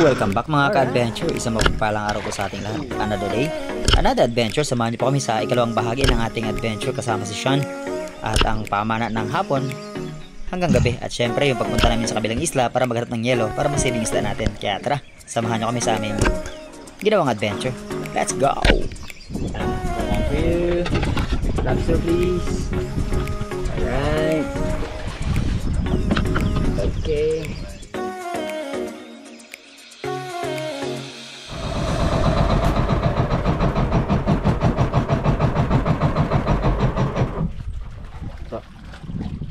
Welcome back mga ka-adventure, isang mapagpalang araw po sa ating lahat. Another day, another adventure. Samahan niyo po kami sa ikalawang bahagi ng ating adventure kasama si Sean at ang pamana ng hapon hanggang gabi. At syempre yung pagpunta namin sa kabilang isla para maghanap ng yelo para masiling isla natin. Kaya tara, samahan niyo kami sa aming ginawang adventure. Let's go! Thank you. Lobster please. Alright. Okay.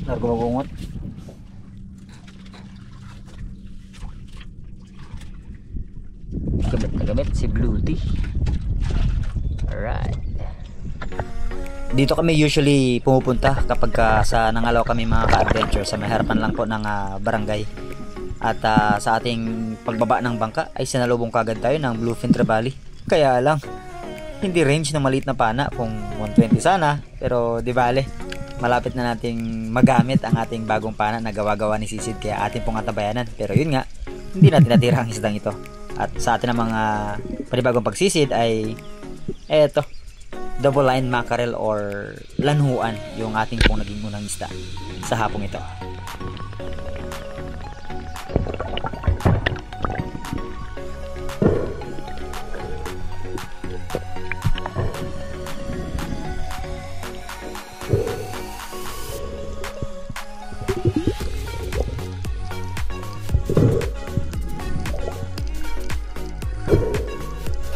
Nagumagungot. Gamit na gamit si Blue Tea. Alright. Dito kami usually pumupunta kapag sa nangalaw kami mga ka-adventure sa may harapan lang po ng barangay. At sa ating pagbaba ng bangka ay sinalubong kagad tayo ng Bluefin Trevally. Kaya lang, hindi range ng maliit na pana kung 120 sana, pero di bale. Malapit na nating magamit ang ating bagong pana na gawa-gawa ni Sisid kaya ating pong atabayanan. Pero yun nga, hindi natin natira ang isdang ito. At sa atin ang mga panibagong pagsisid ay eto, double line mackerel or lanhuan yung ating pong naging unang isda sa hapong ito.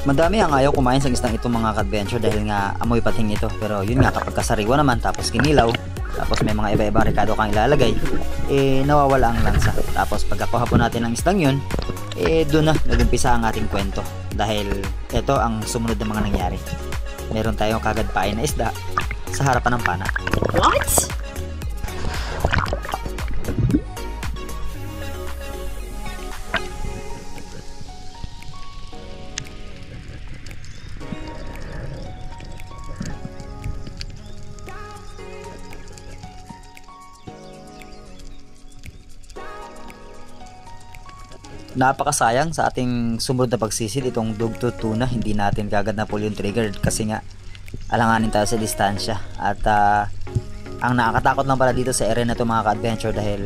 Madami ang ayaw kumain sa isdang ito mga ka-adventure dahil nga amoy pating ito. Pero yun nga, kapag kasariwa naman tapos kinilaw, tapos may mga iba-ibang rekado kang ilalagay, nawawala ang lansa. Tapos pagkakuha po natin ng isdang yun, doon na nag-umpisa ang ating kwento. Dahil ito ang sumunod na mga nangyari. Meron tayong kagad pain na isda sa harapan ng pana. What? Napakasayang sa ating sumunod na pagsisid itong dugtod tuna. Hindi natin kagad na pull yung trigger kasi nga alanganin tayo sa distansya. At ang nakakatakot lang pala dito sa area na ito mga ka-adventure dahil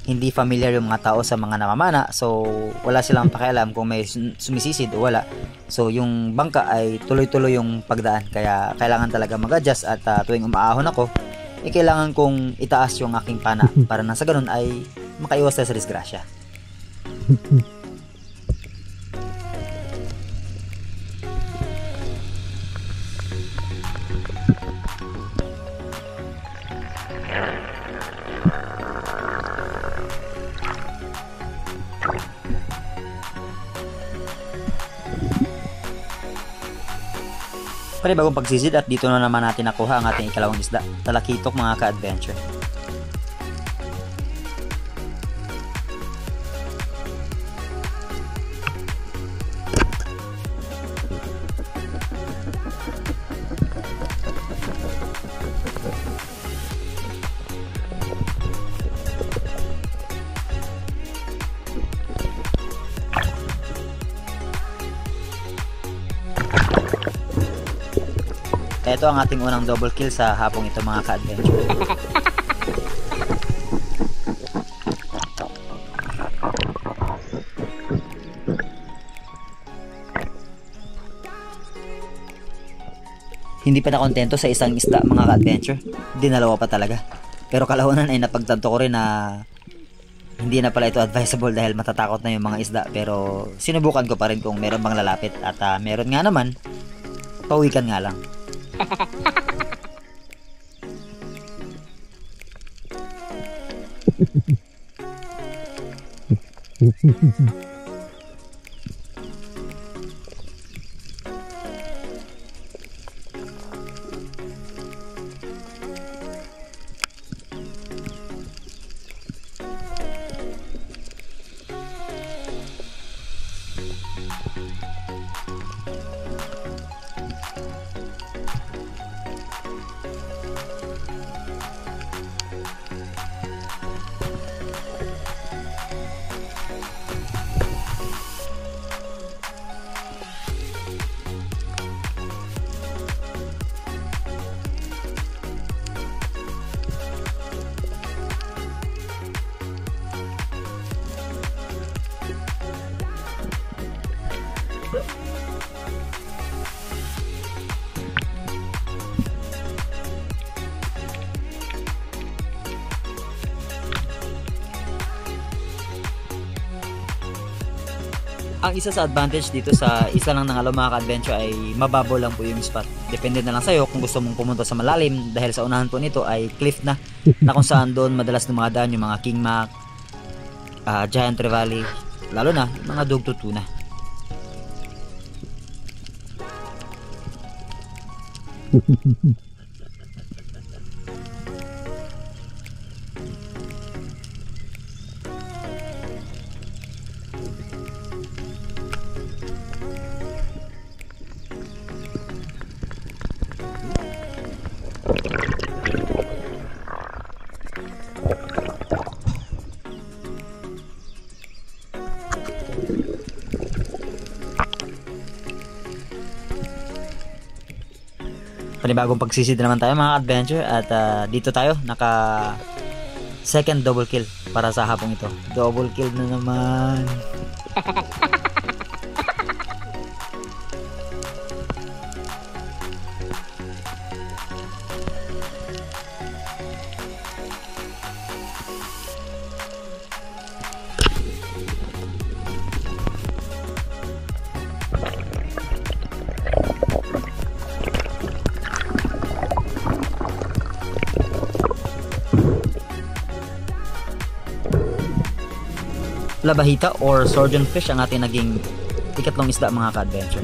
hindi familiar yung mga tao sa mga namamana. So wala silang pakialam kung may sumisisid o wala. So yung bangka ay tuloy-tuloy yung pagdaan. Kaya kailangan talaga mag-adjust at tuwing umaahon ako, kailangan kong itaas yung aking pana para nang sa ganun ay makaiwas tayo sa disgrasya. Panibagong pagsisid at dito na naman natin nakuha ang ating ikalawang isda, talakitok mga ka-adventure. Ito ang ating unang double kill sa hapong ito mga ka-adventure. Hindi pa nakontento sa isang isda mga ka-adventure, dinalawa pa talaga. Pero kalaunan ay napagtanto ko rin na hindi na pala ito advisable dahil matatakot na yung mga isda. Pero sinubukan ko pa rin kung meron bang lalapit at meron nga naman, pawikan nga lang. Ang isa sa advantage dito sa isla lang ng Alaw mga ka-adventure ay mababaw lang po yung spot. Depende na lang sa'yo kung gusto mong pumunta sa malalim dahil sa unahan po nito ay cliff na kung saan doon madalas dumadaan yung mga King Mac, Giant Trevally, lalo na mga Dog Tuna. Panibagong pagsisid naman tayo mga adventure at dito tayo naka second double kill para sa hapong ito. Double kill na naman. Labahita or surgeon fish ang ating naging ikatlong isda mga ka-adventure.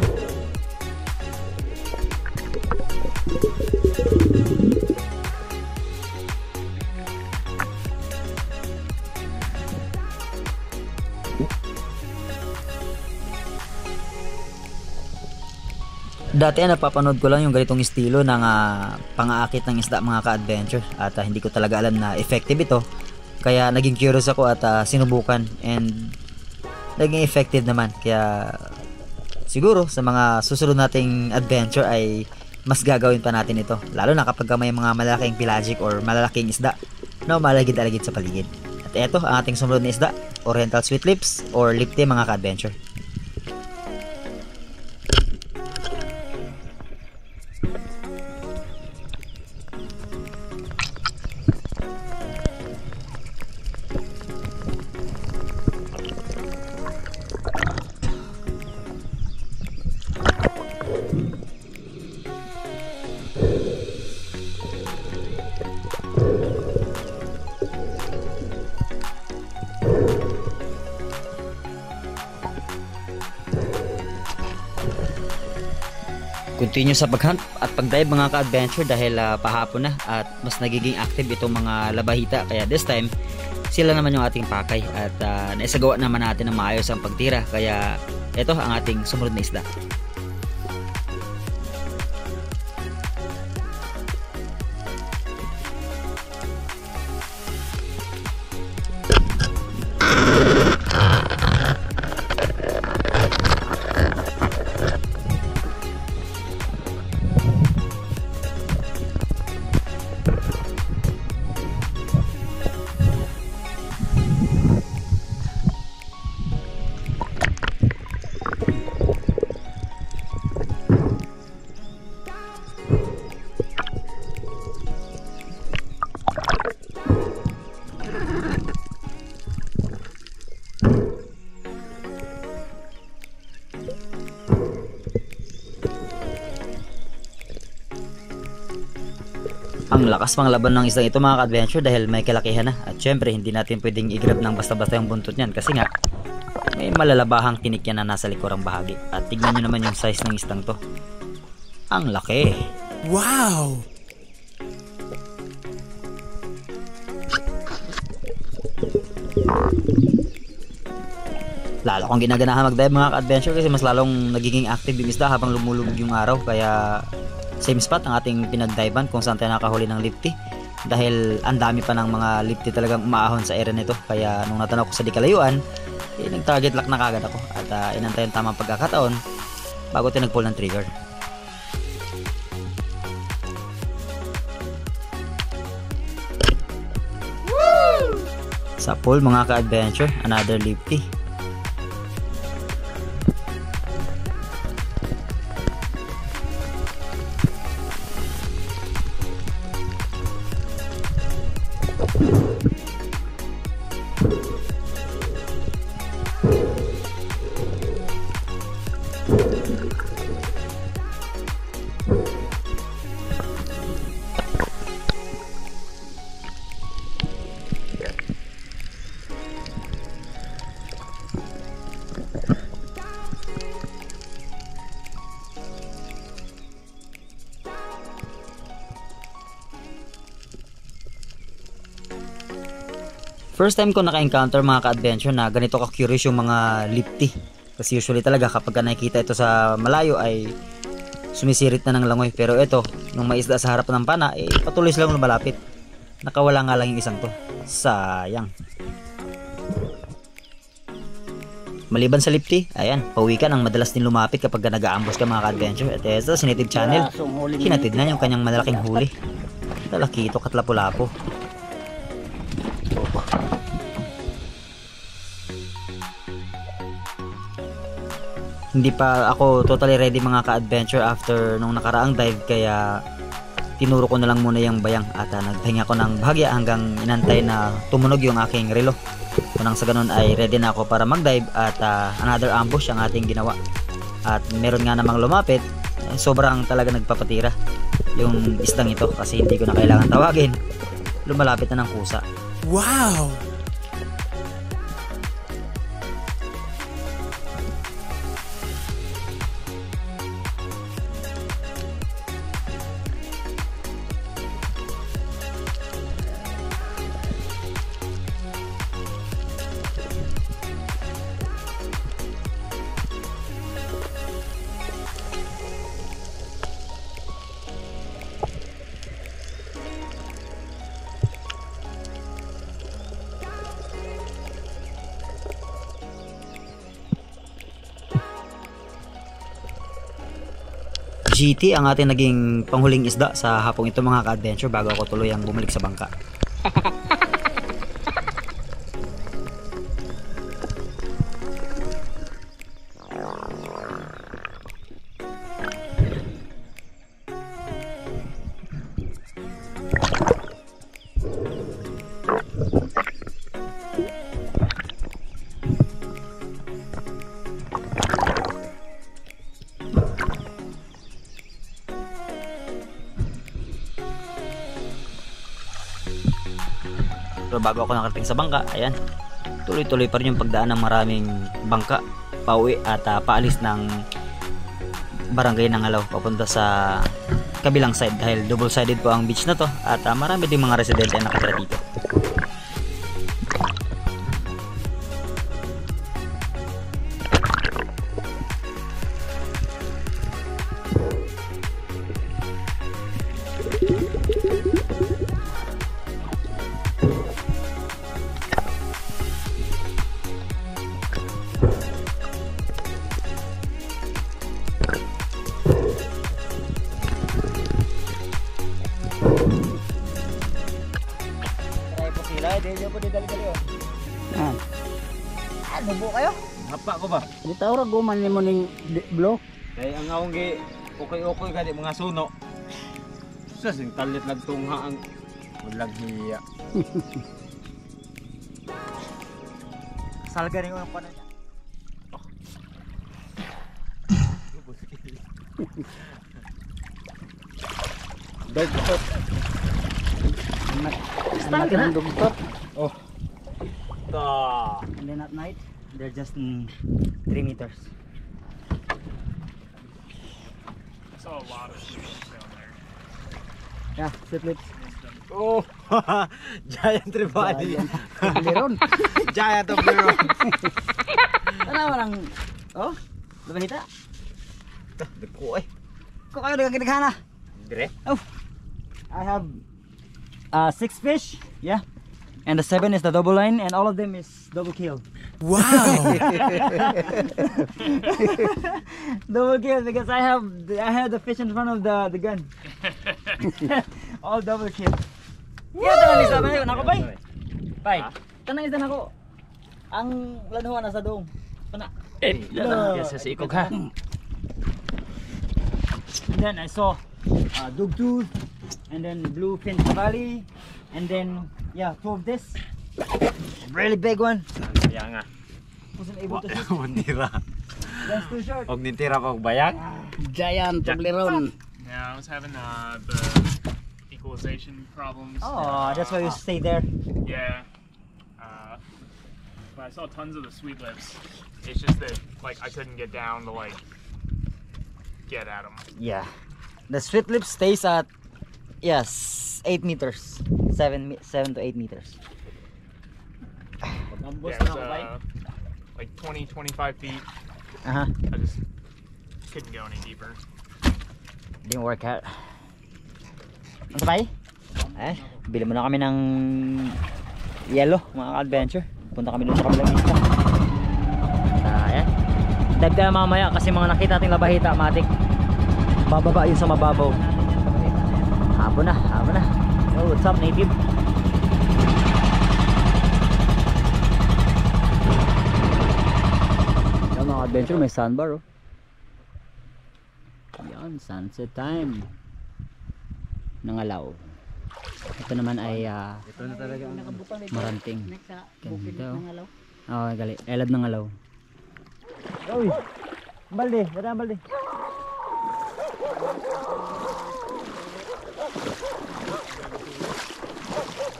Dati napapanood ko lang yung ganitong estilo ng pang-aakit ng isda mga ka-adventure at hindi ko talaga alam na effective ito. Kaya naging curious ako at sinubukan and naging effective naman. Kaya siguro sa mga susunod nating adventure ay mas gagawin pa natin ito. Lalo na kapag may mga malaking pelagic or malalaking isda na umalagid-alagid sa paligid. At eto ang ating sumunod na isda, Oriental Sweet Lips or Lipti mga ka-adventure. Continue sa paghunt at pagdive mga ka-adventure dahil pahapon na at mas nagiging active itong mga labahita, kaya this time sila naman yung ating pakay at naisagawa naman natin ng maayos ang pagtira, kaya ito ang ating sumunod na isda. Ang lakas pang laban ng isdang ito mga ka-adventure dahil may kalakihan na at syempre hindi natin pwedeng i-grab ng basta-basta yung buntot niyan kasi nga may malalabahang tinik yan na nasa likurang bahagi at tignan nyo naman yung size ng isdang to. Ang laki! Wow! Lalo kong ginaganahan mag-dive mga ka-adventure kasi mas lalong nagiging active yung isda habang lumulubog yung araw, kaya same spot ang ating pinag-divean kung saan tayo nakahuli ng lipti dahil ang dami pa ng mga lipti talagang umaahon sa area nito, kaya nung natanaw ko sa dikalayuan nag-target lock na kagad ako at inantay yung tamang pagkakataon bago tinag-pull ng trigger. Woo! Sa pool mga ka-adventure, another lipti. First time ko naka-encounter mga ka-adventure na ganito ka-curious yung mga lipti. Kasi usually talaga kapag nakikita ito sa malayo ay sumisirit na ng langoy. Pero ito, nung may isda sa harap ng pana, patuloy silang lumalapit. Nakawala nga lang yung isang to. Sayang. Maliban sa lipti, ayan, pawikan ang madalas din lumapit kapag nag-aambos ka mga ka-adventure. At ito, si Native Channel, hinatid na yung kanyang malalaking huli. Talaki ito, katlapo-lapo. Hindi pa ako totally ready mga ka-adventure after nung nakaraang dive, kaya tinuro ko na lang muna yung bayang at nagpahinga ko ng bahagya hanggang inantay na tumunog yung aking relo. Unang sa ganun ay ready na ako para mag-dive at another ambush ang ating ginawa. At meron nga namang lumapit, sobrang talaga nagpapatira yung isdang ito kasi hindi ko na kailangan tawagin. Lumalapit na ng kusa. Wow! GT ang ating naging panghuling isda sa hapong ito mga ka-adventure bago ako tuluyang bumalik sa bangka. So bago ako nakarating sa bangka, ayan, tuloy-tuloy pa rin yung pagdaan ng maraming bangka pauwi at paalis ng barangay ng Alaw papunta sa kabilang side dahil double-sided po ang beach na to at marami din mga residente na nakatira dito. Nubo kayo? Hapa ko ba? Di tao ra guman nimo ning blow. Kay ang akong gi okay gani mga suno. Sa sing talit nagtungha ang ulag niya. Salga rin ko ng paano niya. Dugtot. Stand ka na? Dugtot. Oh. Ta. And then at night, they're just 3 meters. I saw a lot of sweets down there. Yeah, sweet Oh. Giant tribali. Liron. Giant of Liron. Tanawa lang. Oh, labahita. Deko eh. Ko kayo nagkakinaghana. Dire. Oh. I have 6 fish. Yeah. And the 7 is the double line, and all of them is double kill. Wow. Double kill because I had the fish in front of the gun. All double kill. Yeah, tanang isa ba yun? Ako bay? Bay, tanang isa na ako. Ang lanuhan nasa doong. Pana. Yes, sa ikog ha. And then I saw dugtooth, and then bluefin trevally, and then yeah, 2 of this. Really big one. Kaya nga. Wasn't able to shoot. Mundira. That's too short. Og nitira ko og bayang. Giant Toblerone. Yeah, I was having the equalization problems. Oh, that's why you stay there. Yeah. But I saw tons of the sweet lips. It's just that like I couldn't get down to like get at them. Yeah. The sweet lip stays at 8 meters. 7 to 8 meters. Nambos Yeah, it na was ako bay. like 20, 25 feet. Aha. I just couldn't go any deeper. Didn't work out. Ano ba? Bili muna kami ng yellow, mga adventure. Punta kami doon sa kabilang isla. Ayan. Dagdag mamaya kasi mga nakita nating labahita, matik. Bababa yun sa mababaw. Habo na, habo na. Oh, what's up, native? Yan mga adventure, may sandbar oh. Yan, sunset time. Nangalaw. Ito naman ay Ito na talaga ang maranting. Ganda oh. Oh, gali. Elad ng alaw. Uy! Balde, bata ang balde.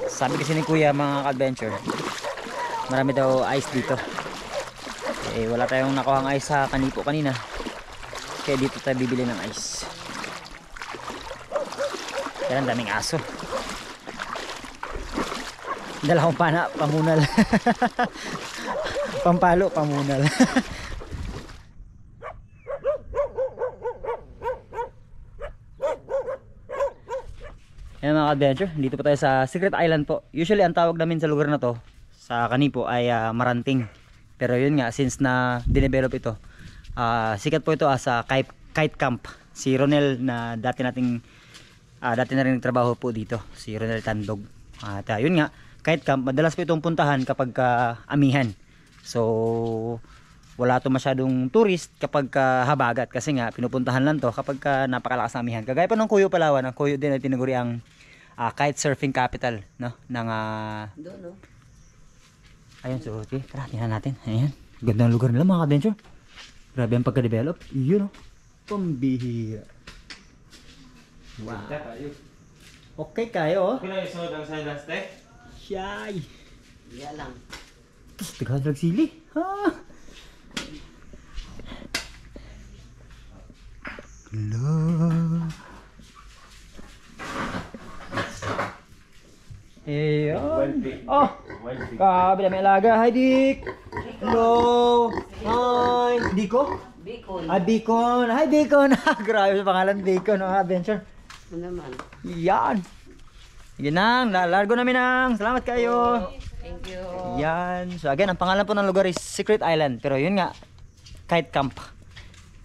Sabi kasi ni Kuya mga ka-adventure, marami daw ice dito. Eh wala tayong nakuhang ice sa Kanipo kanina. Kaya dito tayo bibili ng ice. Kaya ang daming aso. Dala akong pana, pamunal. Pampalo, pamunal. Ayan mga adventure, dito po tayo sa Secret Island po. Usually ang tawag namin sa lugar na to sa Kanipo ay Maranting. Pero yun nga, since na dinevelop ito, sikat po ito as a kite camp. Si Ronel na dati na rin nagtrabaho po dito, si Ronel Tandog. At yun nga, kite camp, madalas po itong puntahan kapag amihan. So wala to masyadong tourist kapag habagat kasi nga pinupuntahan lang to kapag napakalakas na amihan. Kagaya pa ng Cuyo Palawan, ang Cuyo din ay tinaguri ang kite surfing capital, no, ng Doon no. ayun, so okay, tara tingnan natin. Ayan, gandang lugar nila mga adventure. Grabe ang pagka-develop. Yun, no, pambihira. Wow. Okay kayo, oh. Kailan yung sunod ang silence, te? Shy. Iya lang. Tagad sili. Ha. Hello. Ayan. Oh, kabi na may alaga. Hi, Dick. Hello. Hi. Diko? Bicol. Ah, Bicon. Hi, Bicon. Grabe sa pangalan, Bicon. Adventure. Ano naman? Yan. Yan nang. Largo namin nang. Salamat kayo. Thank you. Yan. So again, ang pangalan po ng lugar is Secret Island. Pero yun nga, kite camp.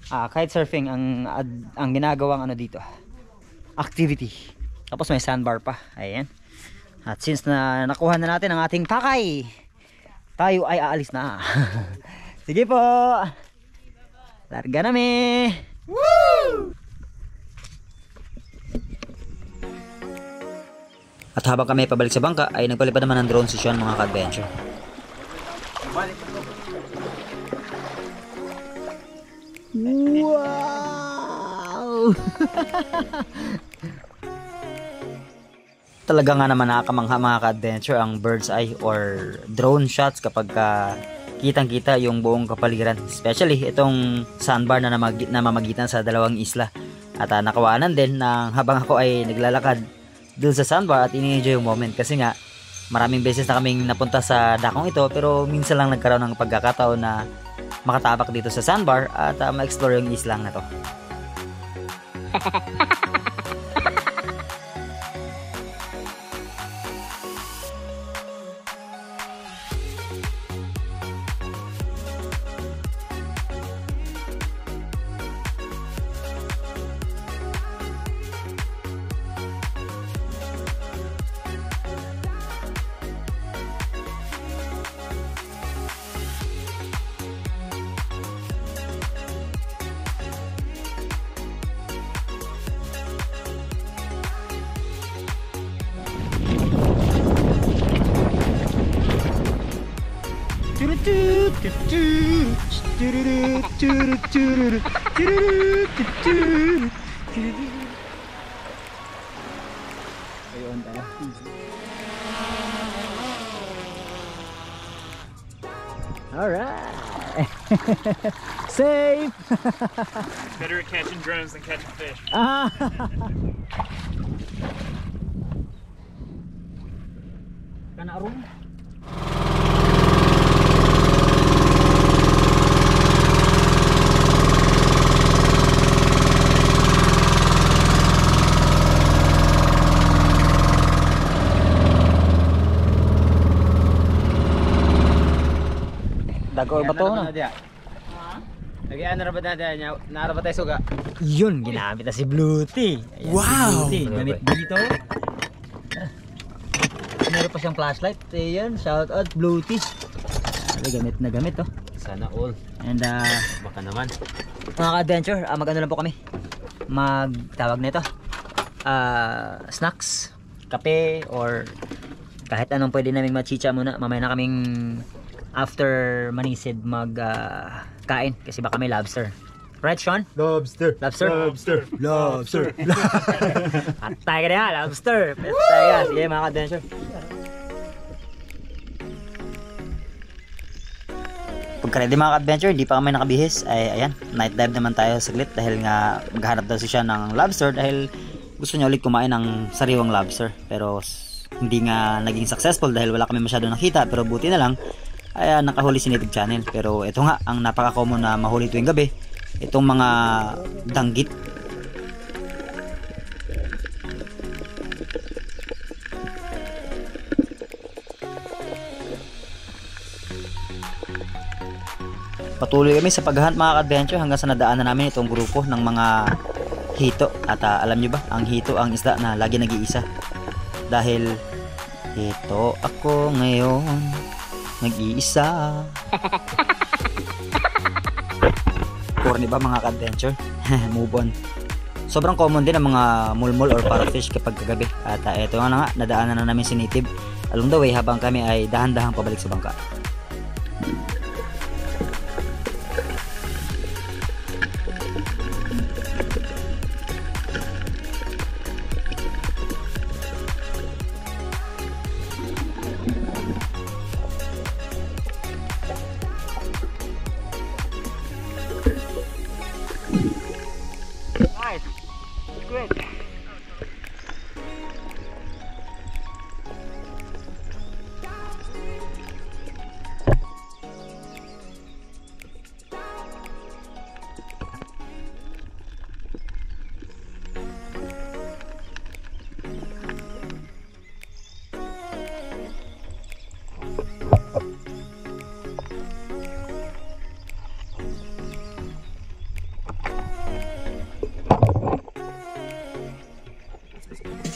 Kite surfing ang ginagawang ano dito. Activity. Tapos may sandbar pa. Ayan. At since na nakuha na natin ang ating pakay, tayo ay aalis na. Sige po. Larga na mi. Woo! At habang kami pabalik sa bangka ay nagpalipad naman ng drone session mga ka-adventure. Wow! Talaga nga naman nakakamangha mga ka-adventure ang bird's eye or drone shots kapag kitang-kita yung buong kapaligiran. Especially itong sandbar na namamagitan sa dalawang isla. At nakawanan din ng habang ako ay naglalakad dun sa sandbar at ini-enjoy yung moment kasi nga maraming beses na kaming napunta sa dakong ito pero minsan lang nagkaroon ng pagkakataon na makatapak dito sa sandbar at ma-explore yung islang na to. Ayun tayo. Alright. Safe. Better at catching drones than catching fish. Kana aron. Dago ba to no? Lagi ano ra ba niya? Naara ba tayo suga? Yun, ginamit na si Bluety. Wow! Si Bluety, gamit dito. Meron pa siyang flashlight. Ayan, shout out Bluety. Gamit na gamit oh. Sana all. And Baka naman. mga ka-adventure, mag-ano lang po kami. Magtawag nito. Snacks, kape, or kahit anong pwede naming machicha muna. Mamaya na kaming after manisid kain kasi baka may lobster. Right, Sean? Lobster. Lobster? Lobster. Lobster. Patay ka na, lobster. Patay ka. Sige mga ka-adventure. Pagka-ready mga ka-adventure, di pa kami nakabihis. Ay, ayan, night dive naman tayo saglit dahil nga maghanap daw siya ng lobster dahil gusto niya ulit kumain ng sariwang lobster. Pero hindi nga naging successful dahil wala kami masyado nakita. Pero buti na lang, ay nakahuli si Native Channel. Pero ito nga, ang napaka-common na mahuli tuwing gabi, itong mga danggit. Patuloy kami sa paghahunt mga ka-adventure hanggang sa nadaanan namin itong grupo ng mga hito. At alam nyo ba, ang hito ang isda na lagi nag-iisa. Dahil ito ako ngayon nag-iisa. Corny ba mga ka-adventure? Move on. Sobrang common din ang mga mulmul or parrotfish kapag kagabi. At ito nga, nadaanan na namin si Native along the way habang kami ay dahan-dahang pabalik sa bangka.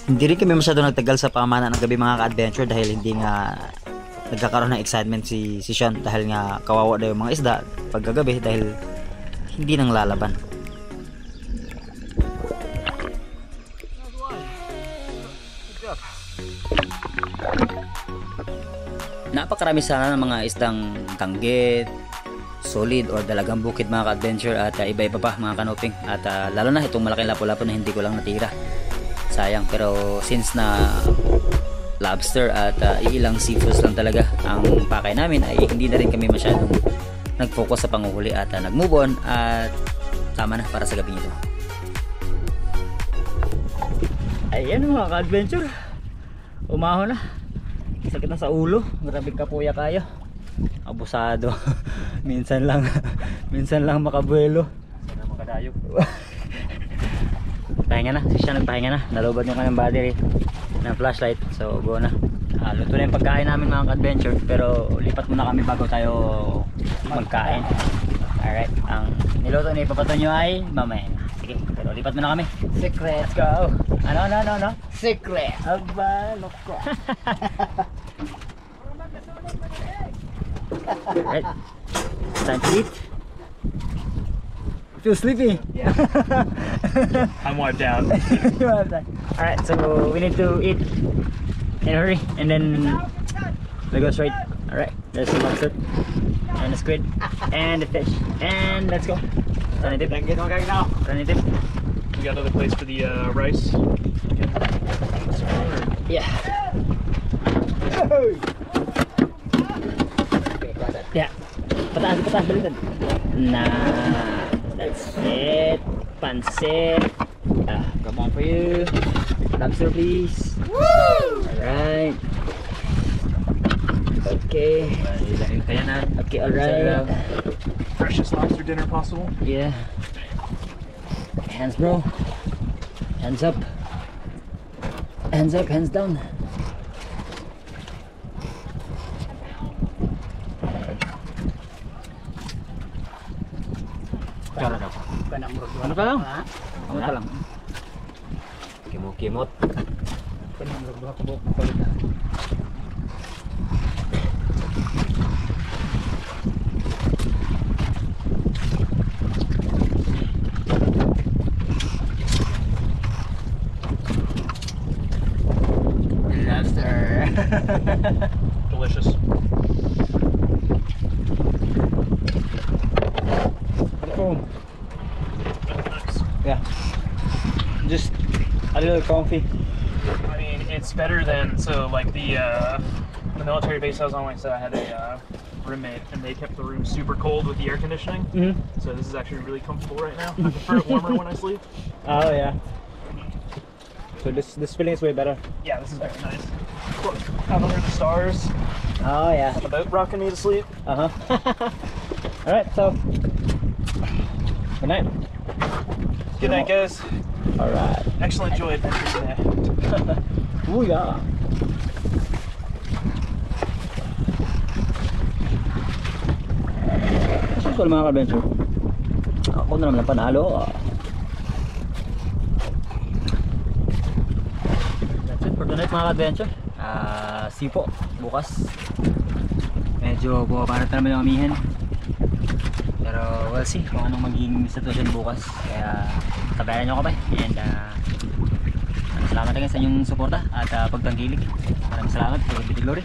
Hindi rin kami masyado nagtagal sa pamana ng gabi mga ka-adventure dahil hindi nga nagkakaroon ng excitement si Sean dahil nga kawawa daw yung mga isda pagkagabi dahil hindi nang lalaban. Napakarami sana ng mga isdang tanggit, solid or dalagang bukid mga ka-adventure at iba-iba pa mga kanoping at lalo na itong malaking lapu-lapu na hindi ko lang natira. Sayang, pero since na lobster at ilang seafoods lang talaga ang pakay namin ay hindi na rin kami masyadong nag-focus sa panguhuli at nag-move on at tama na para sa gabi nito. Ayan mga ka-adventure, umahon na, sakit na sa ulo, maraming kapuya kayo, abusado. minsan lang makabuelo, sana makadayo. Pahinga na, siya nagpahinga na, nalubad yung kanyang battery ng flashlight, so go na. Luto na yung pagkain namin mga ka-adventure, pero lipat muna kami bago tayo magkain. Alright, ang niluto ni Papato nyo ay mamaya na. Sige, pero lipat muna kami. Secret. Let's go. Ano? Secret. Aba, loko. Alright, time to eat. Feel sleepy? Yeah. I'm wiped out. Alright, so we need to eat in a hurry and then we go straight. Alright, there's the lobster and the squid and the fish and let's go. Ranitip. Ranitip. You got another place for the rice? Yeah. Yeah. Pataas baliktad. Nah, that's it. Pansit. Come on for you. Lobster please. Woo! Alright. Okay. Okay, alright. Freshest lobster dinner possible? Yeah. Hands bro. Hands up. Hands up, hands down. Ano ka lang? Ano ka lang? Kimot-kimot. Lobster. Delicious. Nice. Yeah. Just a little comfy. I mean, it's better than like the military base I was on. Like I said, I had a roommate, and they kept the room super cold with the air conditioning. Mm-hmm. So this is actually really comfortable right now. I prefer it warmer when I sleep. Oh yeah. So this feeling is way better. Yeah, this is very nice. Look, out under the stars, Oh yeah. the boat rocking me to sleep. Uh huh. All right. So good night. Good night, guys. All right. Excellent joy adventure today. Oh yeah. Susunod mga ka-adventure. Ako na naman ang panalo. That's it for tonight mga ka-adventure. Sipo bukas. Medyo bumabarat na naman yung amihan. Pero we'll see kung anong magiging situation bukas. Kaya tabayan nyo ka ba? And salamat again sa inyong suporta at pagtanggilig. Maraming salamat. Glory be to glory.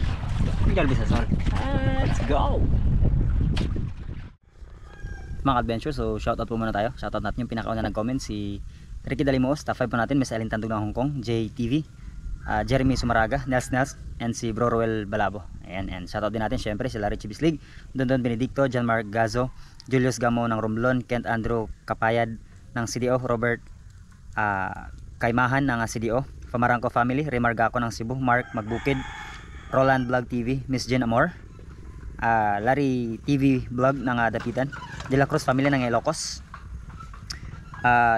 God bless us all. Let's go! Mga adventure, so shoutout po muna tayo. Shoutout natin yung pinakauna nag-comment, si Ricky Dalimos. Top 5 po natin, Miss Ellen Tandog ng Hong Kong, JTV, Jeremy Sumaraga, Nels, and si Bro Roel Balabo. Ayan, and shoutout din natin syempre si Larry Chibislig, Dondon Benedicto, John Mark Gazo, Julius Gamo ng Romblon, Kent Andrew Kapayad ng CDO, Robert Kaimahan ng CDO, Pamarangco Family, Remar Gaco ng Cebu, Mark Magbukid, Roland Vlog TV, Miss Jen Amor, Larry TV Vlog ng Dapitan, De La Cruz Family ng Ilocos,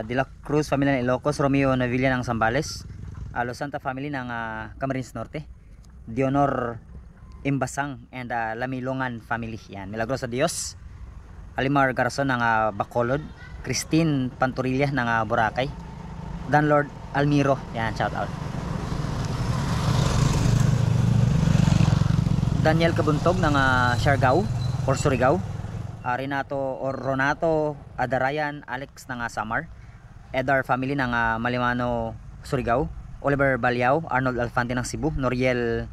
De La Cruz Family ng Ilocos, Romeo Navilla ng Zambales, Los Santa Family ng Camarines Norte, Dionor Imbasang and Lamilongan Family. Yan, Milagros sa Dios, Alimar Garzon ng Bacolod, Christine Pantorilla ng Boracay, Dan Lord Almiro. Yan, shout out. Daniel Kabuntog ng Siargao or Surigao, Ronato Adarayan Alex ng Samar, Edar Family ng Malimano Surigao, Oliver Balyao, Arnold Alfante ng Cebu, Noriel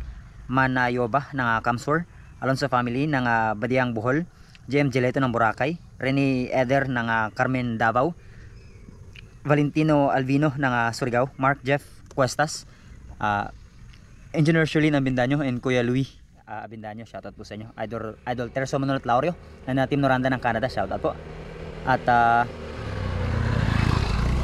Manayoba ng Kamsur, Alonso Family ng Badiang Bohol, JM Gileto ng Boracay, Rene Eder ng Carmen Davao, Valentino Alvino ng Surigao, Mark Jeff Cuestas, Engineer Shirley ng Bindaño, and Kuya Louie Abindaño. Shoutout po sa inyo. Idol Terso Manuel Laurio ng Team Noranda ng Canada. Shoutout po. At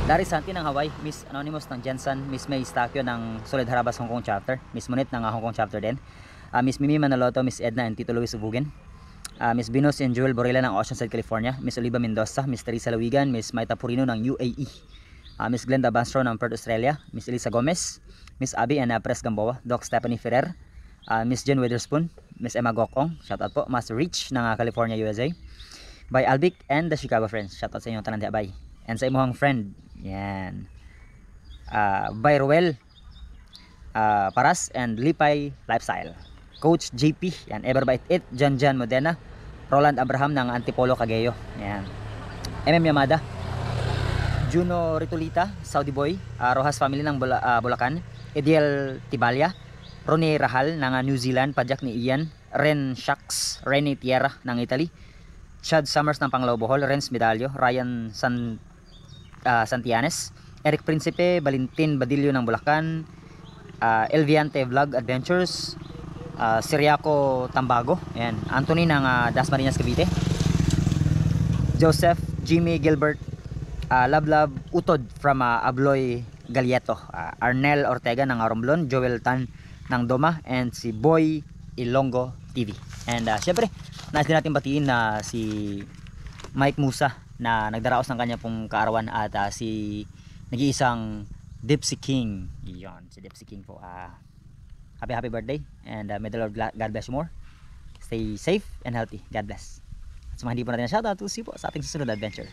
Larry Santi ng Hawaii, Miss Anonymous ng Jensen, Miss May Stakyo ng Solid Harabas Hong Kong Chapter, Miss Monit ng Hong Kong Chapter din, Miss Mimi Manaloto, Miss Edna and Tito Luis Ubugen, Miss Venus and Joel Borilla ng Oceanside, California, Miss Oliva Mendoza, Miss Teresa Lawigan, Miss Maita Purino ng UAE, Miss Glenda Banstro ng Perth, Australia, Miss Elisa Gomez, Miss Abby and Pres Gamboa, Doc Stephanie Ferrer, Miss Jen Witherspoon, Miss Emma Gokong, shoutout po, Master Rich ng California, USA, by Albic and the Chicago Friends, shoutout sa inyong tanan diha bay, and sa imong friend, yan, by Ruel Paras and Lipay Lifestyle, Coach JP, yan, Everbite It, Jan Modena, Roland Abraham ng Antipolo Cagayo, yan, MM Yamada, Juno Ritulita, Saudi Boy, Rojas Family ng Bulacan, Ediel Tibalya, Ronnie Rahal ng New Zealand, Pajak ni Ian, Ren Shaks, Rene Tierra ng Italy, Chad Summers ng Panglao Bohol, Renz Medallo, Ryan Santianes, Eric Principe, Valentin Badillo ng Bulacan, Elviante Vlog Adventures, Siriaco Tambago, ayan, Anthony ng Dasmariñas Cavite, Joseph Jimmy Gilbert, Lablab Utod from Abloy Galieto, Arnel Ortega ng Romblon, Joel Tan ng Doma, and si Boy Ilonggo TV. And syempre, nais din natin batiin na si Mike Musa na nagdaraos ng kanya pong kaarawan at si nag-iisang Dipsy King. Iyon, si Dipsy King po. Happy birthday and may the Lord God bless you more. Stay safe and healthy. God bless. At sa mga hindi po natin na shoutout, see po sa ating susunod adventure.